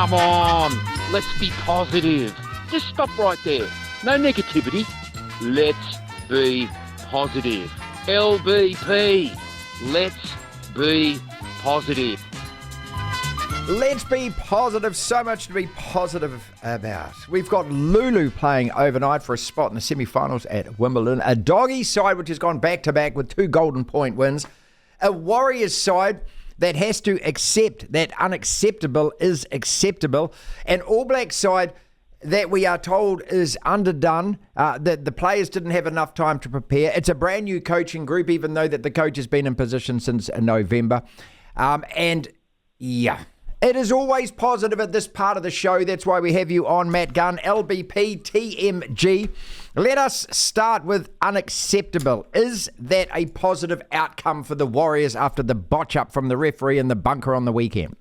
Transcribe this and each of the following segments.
Come on, let's be positive. Just stop right there. No negativity. Let's be positive. LBP. Let's be positive. Let's be positive. So much to be positive about. We've got Lulu playing overnight for a spot in the semi-finals at Wimbledon. A Doggy side which has gone back-to-back with 2 Golden Point wins. A Warriors side that has to accept that unacceptable is acceptable. An All Black side that we are told is underdone, that the players didn't have enough time to prepare. It's a brand new coaching group, even though that the coach has been in position since November. It is always positive at this part of the show. That's why we have you on, Matt Gunn, LBP, TMG. Let us start with unacceptable. Is that a positive outcome for the Warriors after the botch up from the referee in the bunker on the weekend?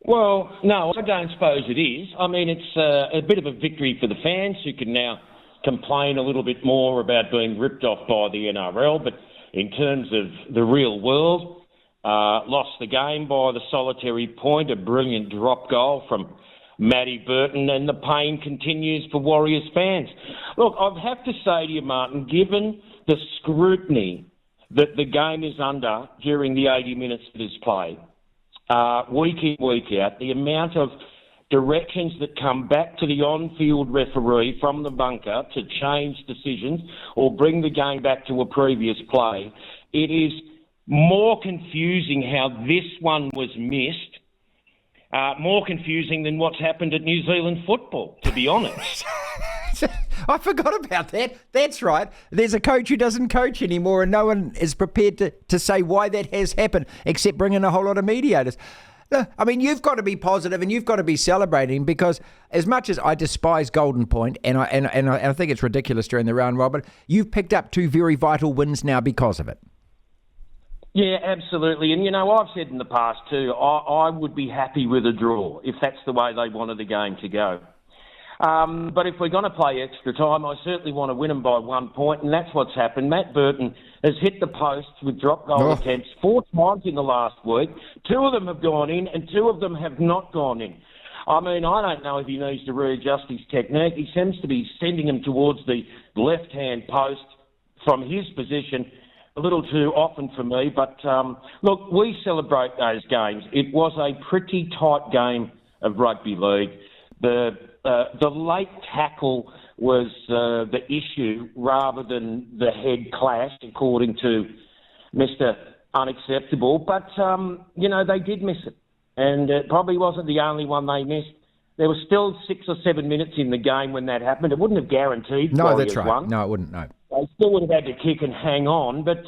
Well, no, I don't suppose it is. I mean, it's a bit of a victory for the fans who can now complain a little bit more about being ripped off by the NRL. But in terms of the real world, lost the game by the solitary point, a brilliant drop goal from Matty Burton, and the pain continues for Warriors fans. Look, I have to say to you, Martin, given the scrutiny that the game is under during the 80 minutes that is played, week in, week out, the amount of directions that come back to the on-field referee from the bunker to change decisions or bring the game back to a previous play, it is more confusing how this one was missed, more confusing than what's happened at New Zealand football, to be honest. I forgot about that. That's right. There's a coach who doesn't coach anymore, and no one is prepared to say why that has happened, except bring in a whole lot of mediators. I mean, you've got to be positive and you've got to be celebrating, because as much as I despise Golden Point, and I think it's ridiculous during the round robin, you've picked up 2 very vital wins now because of it. Yeah, absolutely. And, you know, I've said in the past too, I would be happy with a draw if that's the way they wanted the game to go. But if we're going to play extra time, I certainly want to win them by 1 point, and that's what's happened. Matt Burton has hit the posts with drop goal attempts 4 times in the last week. 2 of them have gone in, and 2 of them have not gone in. I mean, I don't know if he needs to readjust his technique. He seems to be sending them towards the left-hand post from his position a little too often for me. But, look, we celebrate those games. It was a pretty tight game of rugby league. The late tackle was the issue rather than the head clash, according to Mr. Unacceptable. But, you know, they did miss it. And it probably wasn't the only one they missed. There was still 6 or 7 minutes in the game when that happened. It wouldn't have guaranteed No, Warriors that's right. won. No, it wouldn't, no. They still would have had to kick and hang on. But,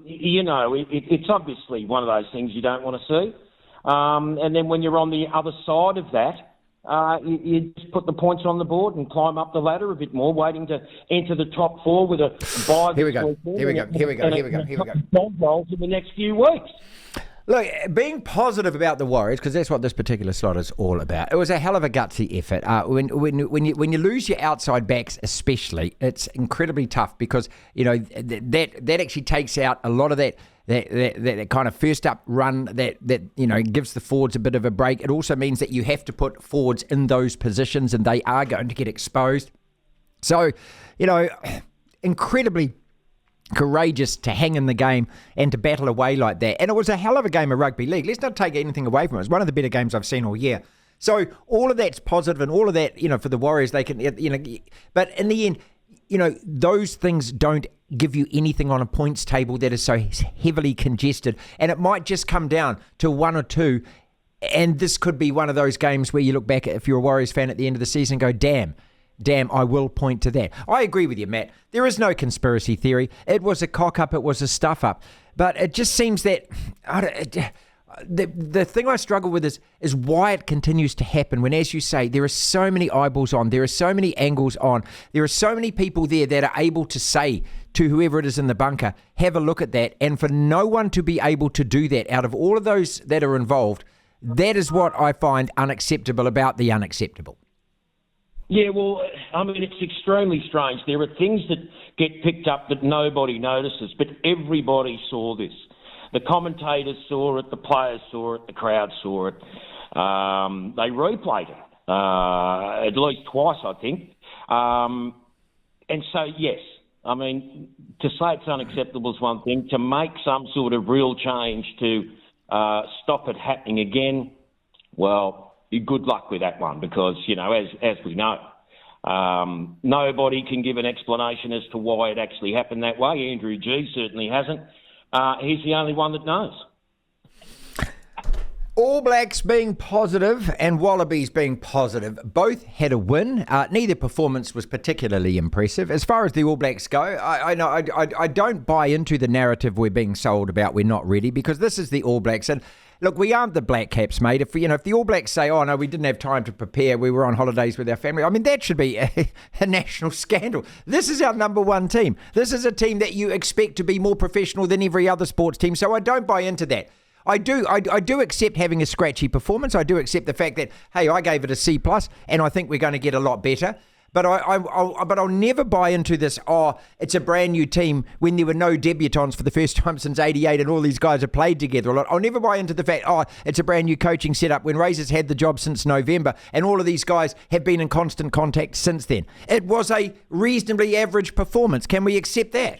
you know, it's obviously one of those things you don't want to see. And then when you're on the other side of that, you just put the points on the board and climb up the ladder a bit more, waiting to enter the top 4 with a bye. Here we go. Goals in the next few weeks. Look, being positive about the Warriors, because that's what this particular slot is all about. It was a hell of a gutsy effort. When you lose your outside backs, especially, it's incredibly tough, because you know that actually takes out a lot of that kind of first up run that you know gives the forwards a bit of a break. It also means that you have to put forwards in those positions, and they are going to get exposed. So, you know, incredibly courageous to hang in the game and to battle away like that. And it was a hell of a game of rugby league. Let's not take anything away from it. It was one of the better games I've seen all year. So all of that's positive, and all of that, you know, for the Warriors, they can, you know, but in the end, you know, those things don't give you anything on a points table that is so heavily congested. And it might just come down to 1 or 2. And this could be one of those games where you look back, if you're a Warriors fan at the end of the season, and go, damn, I will point to that. I agree with you, Matt. There is no conspiracy theory. It was a cock-up. It was a stuff-up. But it just seems that the thing I struggle with is why it continues to happen when, as you say, there are so many eyeballs on. There are so many angles on. There are so many people there that are able to say to whoever it is in the bunker, have a look at that. And for no one to be able to do that out of all of those that are involved, that is what I find unacceptable about the unacceptable. Yeah, well, I mean, it's extremely strange. There are things that get picked up that nobody notices, but everybody saw this. The commentators saw it, the players saw it, the crowd saw it. They replayed it at least twice, I think. And so, yes, I mean, to say it's unacceptable is one thing. To make some sort of real change to stop it happening again, well, good luck with that one because, as we know, nobody can give an explanation as to why it actually happened that way. Andrew G certainly hasn't. He's the only one that knows. All Blacks being positive and Wallabies being positive. Both had a win. Neither performance was particularly impressive. As far as the All Blacks go, I don't buy into the narrative we're being sold about we're not ready because this is the All Blacks. And look, we aren't the Black Caps, mate. If the All Blacks say, oh, no, we didn't have time to prepare, we were on holidays with our family, I mean, that should be a national scandal. This is our number one team. This is a team that you expect to be more professional than every other sports team. So I don't buy into that. I do accept having a scratchy performance. I do accept the fact that, hey, I gave it a C+, and I think we're going to get a lot better. But I'll never buy into this, it's a brand new team when there were no debutants for the first time since 88 and all these guys have played together a lot. I'll never buy into the fact, it's a brand new coaching setup when Razor's had the job since November and all of these guys have been in constant contact since then. It was a reasonably average performance. Can we accept that?